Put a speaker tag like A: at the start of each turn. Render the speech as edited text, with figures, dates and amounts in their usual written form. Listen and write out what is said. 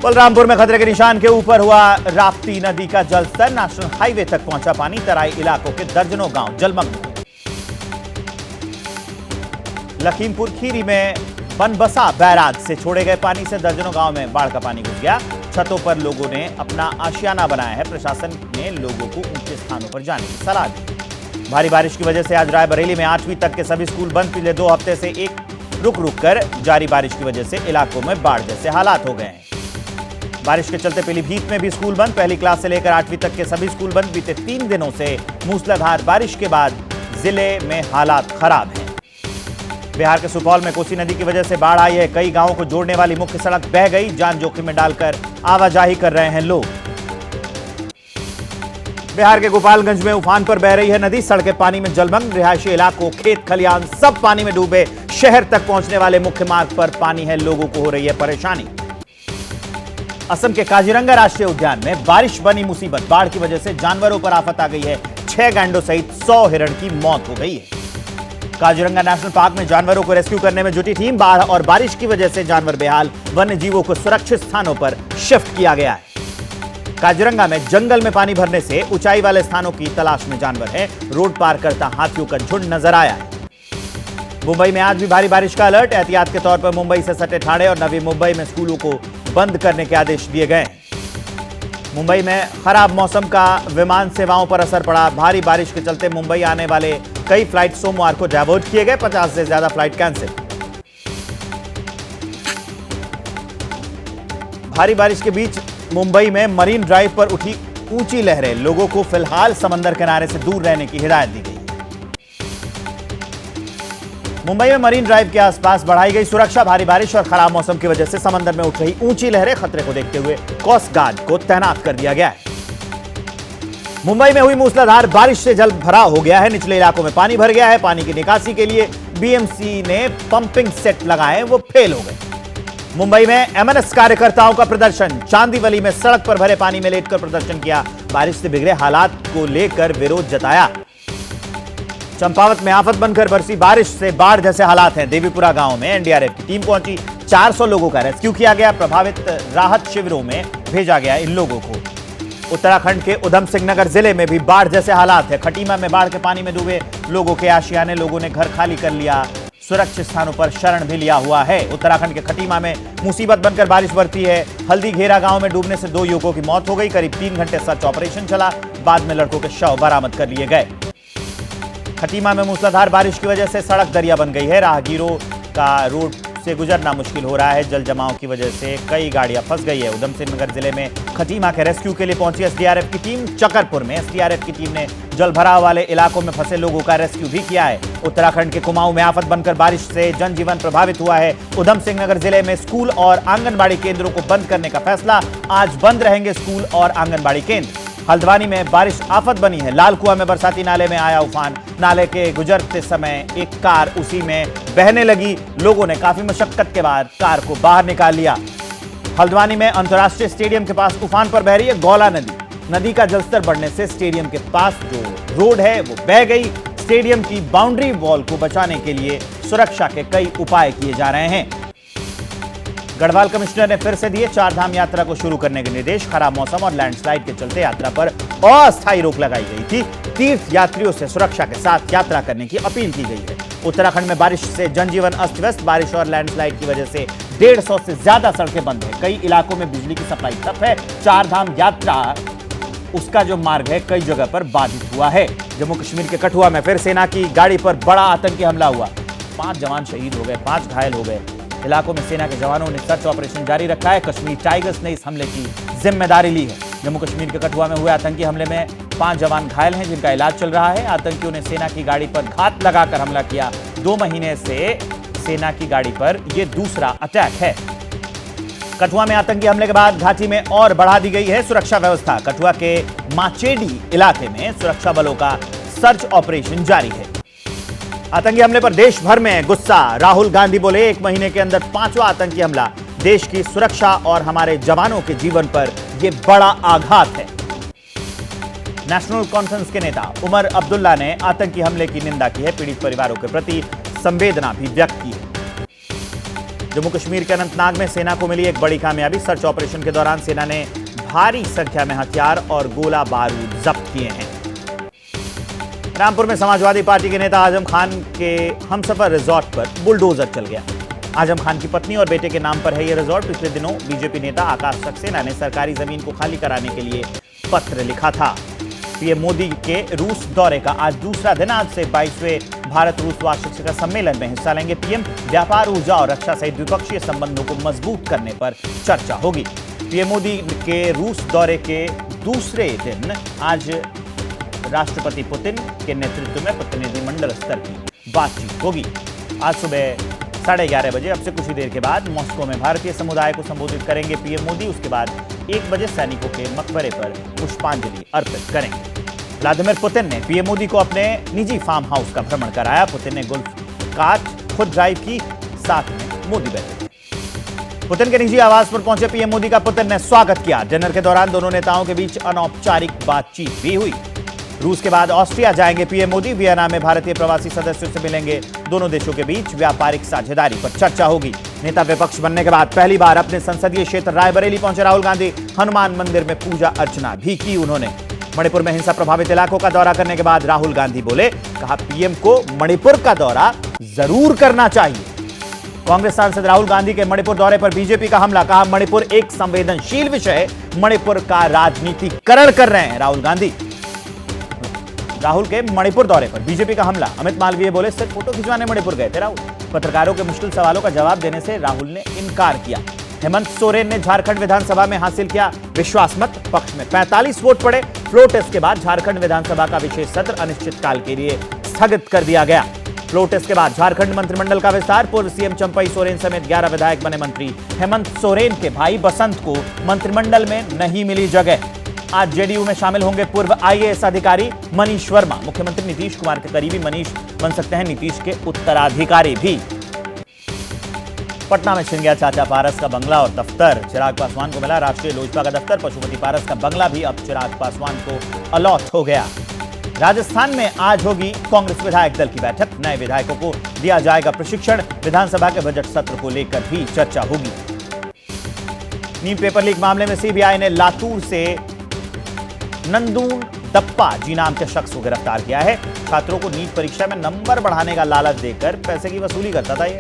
A: बलरामपुर में खतरे के निशान के ऊपर हुआ राप्ती नदी का जलस्तर। नेशनल हाईवे तक पहुंचा पानी। तराई इलाकों के दर्जनों गांव जलमग्न हुए। लखीमपुर खीरी में बनबसा बैराज से छोड़े गए पानी से दर्जनों गांव में बाढ़ का पानी घुस गया। छतों पर लोगों ने अपना आशियाना बनाया है। प्रशासन ने लोगों को ऊंचे स्थानों पर जाने की सलाह दी। भारी बारिश की वजह से आज रायबरेली में 8वीं तक के सभी स्कूल बंद। पिछले 2 हफ्ते से रुक कर जारी बारिश की वजह से इलाकों में बाढ़ जैसे हालात हो गए हैं। बारिश के चलते पीलीभीत में भी स्कूल बंद। पहली क्लास से लेकर 8वीं तक के सभी स्कूल बंद। बीते 3 दिनों से मूसलाधार बारिश के बाद जिले में हालात खराब हैं। बिहार के सुपौल में कोसी नदी की वजह से बाढ़ आई है। कई गांवों को जोड़ने वाली मुख्य सड़क बह गई। जान जोखिम में डालकर आवाजाही कर रहे हैं लोग। बिहार के गोपालगंज में उफान पर बह रही है नदी। सड़कें पानी में जलमग्न। रिहायशी इलाकों, खेत खलियान सब पानी में डूबे। शहर तक पहुंचने वाले मुख्य मार्ग पर पानी है। लोगों को हो रही है परेशानी। असम के काजीरंगा राष्ट्रीय उद्यान में बारिश बनी मुसीबत। बाढ़ की वजह से जानवरों पर आफत आ गई है। 6 गैंडों सहित 100 हिरण की मौत हो गई है। काजीरंगा नेशनल पार्क में जानवरों को रेस्क्यू करने में जुटी टीम। बाढ़ और बारिश की वजह से जानवर बेहाल। वन्य जीवों को सुरक्षित स्थानों पर शिफ्ट किया गया है। काजीरंगा में जंगल में पानी भरने से ऊंचाई वाले स्थानों की तलाश में जानवर है। रोड पार करता हाथियों का झुंड नजर आया है। मुंबई में आज भी भारी बारिश का अलर्ट। एहतियात के तौर पर मुंबई से सटे ठाणे और नवी मुंबई में स्कूलों को बंद करने के आदेश दिए गए हैं। मुंबई में खराब मौसम का विमान सेवाओं पर असर पड़ा। भारी बारिश के चलते मुंबई आने वाले कई फ्लाइट सोमवार को डायवर्ट किए गए। 50 से ज्यादा फ्लाइट कैंसिल। भारी बारिश के बीच मुंबई में मरीन ड्राइव पर उठी ऊंची लहरें। लोगों को फिलहाल समंदर किनारे से दूर रहने की हिदायत दी गई। मुंबई में मरीन ड्राइव के आसपास बढ़ाई गई सुरक्षा। भारी बारिश और खराब मौसम की वजह से समंदर में उठ रही ऊंची लहरें। खतरे को देखते हुए कोस्ट गार्ड को तैनात कर दिया गया है। मुंबई में हुई मूसलाधार बारिश से जल भराव हो गया है। निचले इलाकों में पानी भर गया है। पानी की निकासी के लिए बीएमसी ने पंपिंग सेट लगाए, वो फेल हो गए। मुंबई में एमएनएस कार्यकर्ताओं का प्रदर्शन। चांदीवली में सड़क पर भरे पानी में लेटकर प्रदर्शन किया। बारिश से बिगड़े हालात को लेकर विरोध जताया। चंपावत में आफत बनकर बरसी बारिश से बाढ़ जैसे हालात हैं। देवीपुरा गांव में एनडीआरएफ की टीम पहुंची। 400 लोगों का रेस्क्यू किया गया। प्रभावित राहत शिविरों में भेजा गया इन लोगों को। उत्तराखंड के उधम सिंह नगर जिले में भी बाढ़ जैसे हालात है। खटीमा में बाढ़ के पानी में डूबे लोगों के आशियाने। लोगों ने घर खाली कर लिया। सुरक्षित स्थानों पर शरण भी लिया हुआ है। उत्तराखंड के खटीमा में मुसीबत बनकर बारिश बरती है। हल्दी घेरा गांव में डूबने से 2 युवकों की मौत हो गई। करीब 3 घंटे सर्च ऑपरेशन चला। बाद में लड़कों के शव बरामद कर लिए गए। खटीमा में मूसलाधार बारिश की वजह से सड़क दरिया बन गई है। राहगीरों का रोड से गुजरना मुश्किल हो रहा है। जल जमाव की वजह से कई गाड़ियां फंस गई है। उधम सिंह नगर जिले में खटीमा के रेस्क्यू के लिए पहुंची एसडीआरएफ की टीम। चकरपुर में एसडीआरएफ की टीम ने जल भराव वाले इलाकों में फंसे लोगों का रेस्क्यू भी किया है। उत्तराखंड के कुमाऊं में आफत बनकर बारिश से जनजीवन प्रभावित हुआ है। उधम सिंह नगर जिले में स्कूल और आंगनबाड़ी केंद्रों को बंद करने का फैसला। आज बंद रहेंगे स्कूल और आंगनबाड़ी केंद्र। हल्द्वानी में बारिश आफत बनी है। लाल कुआं में बरसाती नाले में आया उफान। नाले के गुजरते समय एक कार उसी में बहने लगी। लोगों ने काफी मशक्कत के बाद कार को बाहर निकाल लिया। हल्द्वानी में अंतर्राष्ट्रीय स्टेडियम के पास उफान पर बह रही है गौला नदी। नदी का जलस्तर बढ़ने से स्टेडियम के पास जो रोड है वो बह गई। स्टेडियम की बाउंड्री वॉल को बचाने के लिए सुरक्षा के कई उपाय किए जा रहे हैं। गढ़वाल कमिश्नर ने फिर से दिए 4 धाम यात्रा को शुरू करने के निर्देश। खराब मौसम और लैंडस्लाइड के चलते यात्रा पर अस्थायी रोक लगाई गई थी। तीर्थ यात्रियों से सुरक्षा के साथ यात्रा करने की अपील की गई है। उत्तराखंड में बारिश से जनजीवन अस्त व्यस्त। बारिश और लैंडस्लाइड की वजह से 150 से ज्यादा सड़कें बंद है। कई इलाकों में बिजली की सप्लाई ठप है। 4 धाम यात्रा उसका जो मार्ग है कई जगह पर बाधित हुआ है। जम्मू कश्मीर के कठुआ में फिर सेना की गाड़ी पर बड़ा आतंकी हमला हुआ। 5 जवान शहीद हो गए, 5 घायल हो गए। इलाकों में सेना के जवानों ने सर्च ऑपरेशन जारी रखा है। कश्मीर टाइगर्स ने इस हमले की जिम्मेदारी ली है। जम्मू कश्मीर के कठुआ में हुए आतंकी हमले में 5 जवान घायल हैं जिनका इलाज चल रहा है। आतंकियों ने सेना की गाड़ी पर घात लगाकर हमला किया। 2 महीने से सेना की गाड़ी पर यह दूसरा अटैक है। कठुआ में आतंकी हमले के बाद घाटी में और बढ़ा दी गई है सुरक्षा व्यवस्था। कठुआ के माचेडी इलाके में सुरक्षा बलों का सर्च ऑपरेशन जारी है। आतंकी हमले पर देश भर में गुस्सा। राहुल गांधी बोले 1 महीने के अंदर 5वां आतंकी हमला। देश की सुरक्षा और हमारे जवानों के जीवन पर यह बड़ा आघात है। नेशनल कॉन्फ्रेंस के नेता उमर अब्दुल्ला ने आतंकी हमले की निंदा की है। पीड़ित परिवारों के प्रति संवेदना भी व्यक्त की है। जम्मू कश्मीर के अनंतनाग में सेना को मिली एक बड़ी कामयाबी। सर्च ऑपरेशन के दौरान सेना ने भारी संख्या में हथियार और गोला बारूद जब्त किए हैं। रामपुर में समाजवादी पार्टी के नेता आजम खान के हमसफर रिजॉर्ट पर बुलडोजर चल गया। आजम खान की पत्नी और बेटे के नाम पर है यह रिजॉर्ट। पिछले दिनों बीजेपी नेता आकाश सक्सेना ने सरकारी जमीन को खाली कराने के लिए पत्र लिखा था। पीएम मोदी के रूस दौरे का आज दूसरा दिन। आज से 22वें भारत रूस वार्षिक शिखर सम्मेलन में हिस्सा लेंगे पीएम। व्यापार, ऊर्जा और रक्षा सहित द्विपक्षीय संबंधों को मजबूत करने पर चर्चा होगी। पीएम मोदी के रूस दौरे के दूसरे दिन आज राष्ट्रपति पुतिन के नेतृत्व में प्रतिनिधिमंडल स्तर की बातचीत होगी। आज सुबह 11:30 बजे, अब से कुछ ही देर के बाद, मॉस्को में भारतीय समुदाय को संबोधित करेंगे पीएम मोदी। उसके बाद 1 बजे सैनिकों के मकबरे पर पुष्पांजलि अर्पित करेंगे। व्लादिमीर पुतिन ने पीएम मोदी को अपने निजी फार्म हाउस का भ्रमण कराया। पुतिन ने गोल्फ कार्ट खुद ड्राइव की, साथ में मोदी बैठे थे। पुतिन के निजी आवास पर पहुंचे पीएम मोदी का पुतिन ने स्वागत किया। डिनर के दौरान दोनों नेताओं के बीच अनौपचारिक बातचीत भी हुई। रूस के बाद ऑस्ट्रिया जाएंगे पीएम मोदी। वियना में भारतीय प्रवासी सदस्यों से मिलेंगे। दोनों देशों के बीच व्यापारिक साझेदारी पर चर्चा होगी। नेता विपक्ष बनने के बाद पहली बार अपने संसदीय क्षेत्र रायबरेली पहुंचे राहुल गांधी। हनुमान मंदिर में पूजा अर्चना भी की उन्होंने। मणिपुर में हिंसा प्रभावित इलाकों का दौरा करने के बाद राहुल गांधी बोले, कहा पीएम को मणिपुर का दौरा जरूर करना चाहिए। कांग्रेस सांसद राहुल गांधी के मणिपुर दौरे पर बीजेपी का हमला। कहा मणिपुर एक संवेदनशील विषय है, मणिपुर का राजनीतिकरण कर रहे हैं राहुल गांधी। राहुल के मणिपुर दौरे पर बीजेपी का हमला। अमित मालवीय बोले, सिर्फ फोटो खिंचवाने मणिपुर गए थे राहुल। पत्रकारों के मुश्किल सवालों का जवाब देने से राहुल ने इनकार किया। हेमंत सोरेन ने झारखंड विधानसभा में हासिल किया विश्वास मत। पक्ष में 45 वोट पड़े। फ्लोर टेस्ट के बाद झारखंड विधानसभा का विशेष सत्र अनिश्चितकाल के लिए स्थगित कर दिया गया। फ्लोर टेस्ट के बाद झारखंड मंत्रिमंडल का विस्तार। पूर्व सीएम चंपई सोरेन समेत 11 विधायक बने मंत्री। हेमंत सोरेन के भाई बसंत को मंत्रिमंडल में नहीं मिली जगह। आज जेडीयू में शामिल होंगे पूर्व आईएएस अधिकारी मनीष वर्मा। मुख्यमंत्री नीतीश कुमार के करीबी मनीष बन सकते हैं नीतीश के उत्तराधिकारी भी। पटना में छिन गया चाचा पारस का बंगला और दफ्तर। चिराग पासवान को मिला राष्ट्रीय लोजपा का दफ्तर। पशुपति पारस का बंगला भी अब चिराग पासवान को अलॉट हो गया। राजस्थान में आज होगी कांग्रेस विधायक दल की बैठक। नए विधायकों को दिया जाएगा प्रशिक्षण। विधानसभा के बजट सत्र को लेकर भी चर्चा होगी। नीट पेपर लीक मामले में सीबीआई ने लातूर से नंदून दप्पा जी नाम के शख्स को गिरफ्तार किया है। छात्रों को नीट परीक्षा में नंबर बढ़ाने का लालच देकर पैसे की वसूली करता था ये।